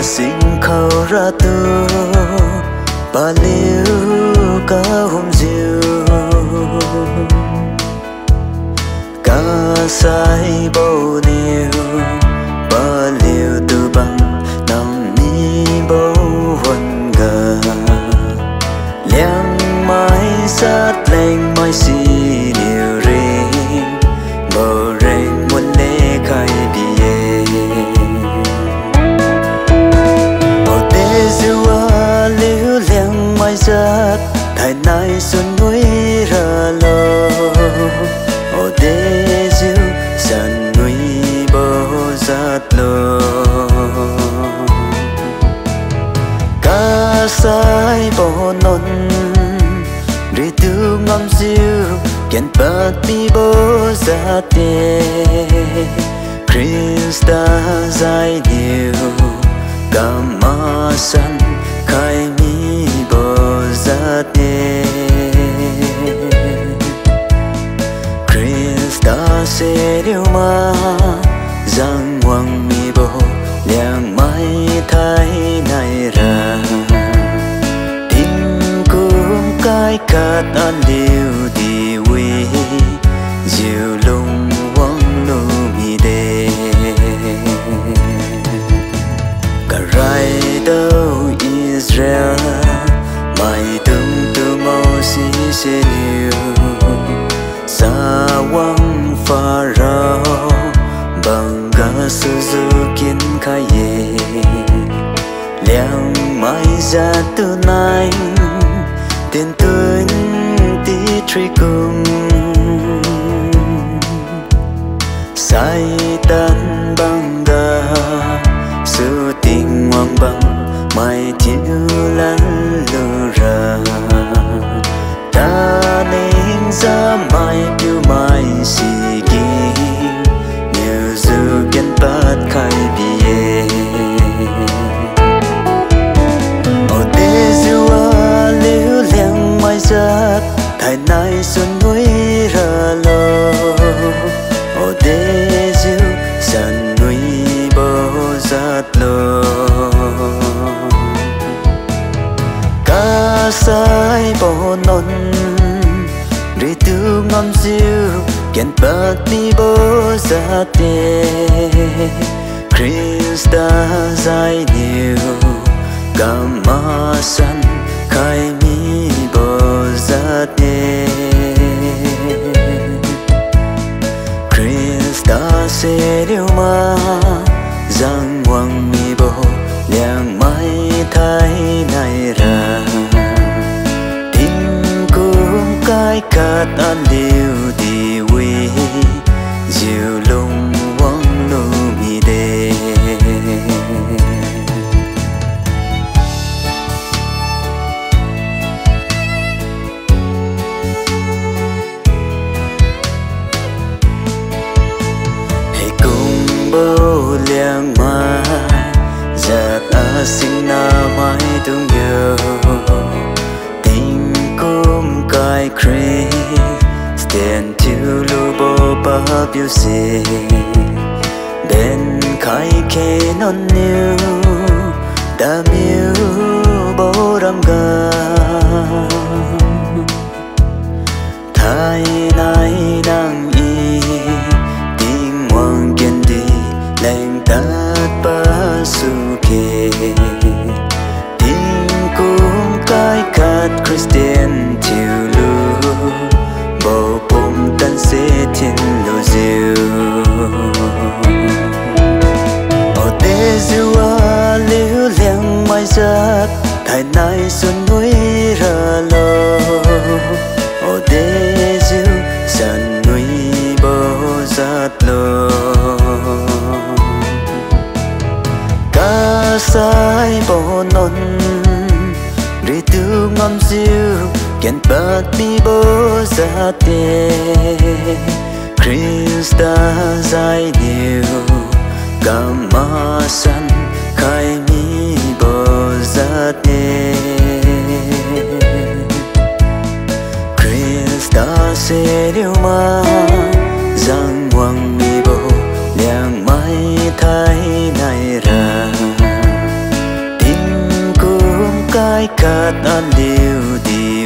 sinh khâu ra tu ba liu ca hôm diều ca sai bao nhiêu ba liu từ bằng nằm ni bao huân gà liang mai sát lên mai xì điều riêng bờ rèn muốn lê khai bìa bờ tê diêu a liu liang mai sát thay nay xuân núi ra lô bờ tê diêu sàn núi bờ sát lô ca sai bờ non đi tu ngắm diêu kiến bát mi bố ra tê Krista dài nhiều cảm ma san khai mi bố ra tê Krista sẽ điều mà giang hoàng mi bố liang mai thái này ra cái cát an liu đi quy diệu lung quang lu mi đê cả rai đâu Israel mai tung tu mau si se liu sa quang Pharaoh bằng ga sư du kiến khai ye liang mai ra từ nay tiền tuấn tí truy cùng sai tan băng đà sự tình hoang băng mai thiếu lăn lừa ra ta nên ra mai kêu mai xì ghi nhiều dư kiến bát khai bìa ở tê diêu a liu liang mai sát thay nay xuân núi ra lô ở tê diêu sàn núi bờ sát lô ca sai bò non đi tu ngắm diêu kiến bát mi bố ra tê Krista dài nhiều cảm ma san khai mi bố ra tê Krista sẽ điều mà giang hoàng mi bố liang mai thái này ra tình cũng cái cát an liu đi quy diệu lung quang lu mi đê bố liang mai giật a sinh na mai tung nhớ tình cung cái Christian chiu lu bố ba biểu sĩ bên khai khe non niu đã miu bố đam ga thái nay đang y tình hoàng kiên đi lành tát ba su kê tình cũng cái cát Christian chiu lu bầu bom tan sẽ thiên lộ diệu ở tê diêu a liu liang mai sát thay nay xuân núi ra lô ở tê diêu sàn núi bờ sát lô ca sai bò non đi tu ngắm diêu kiến bát mi bố ra tê Krista dài nhiều cảm ma san khai mi bố ra tê Krista sẽ điều mà giang hoàng mi bố liang mai thái này ra khát an liu đi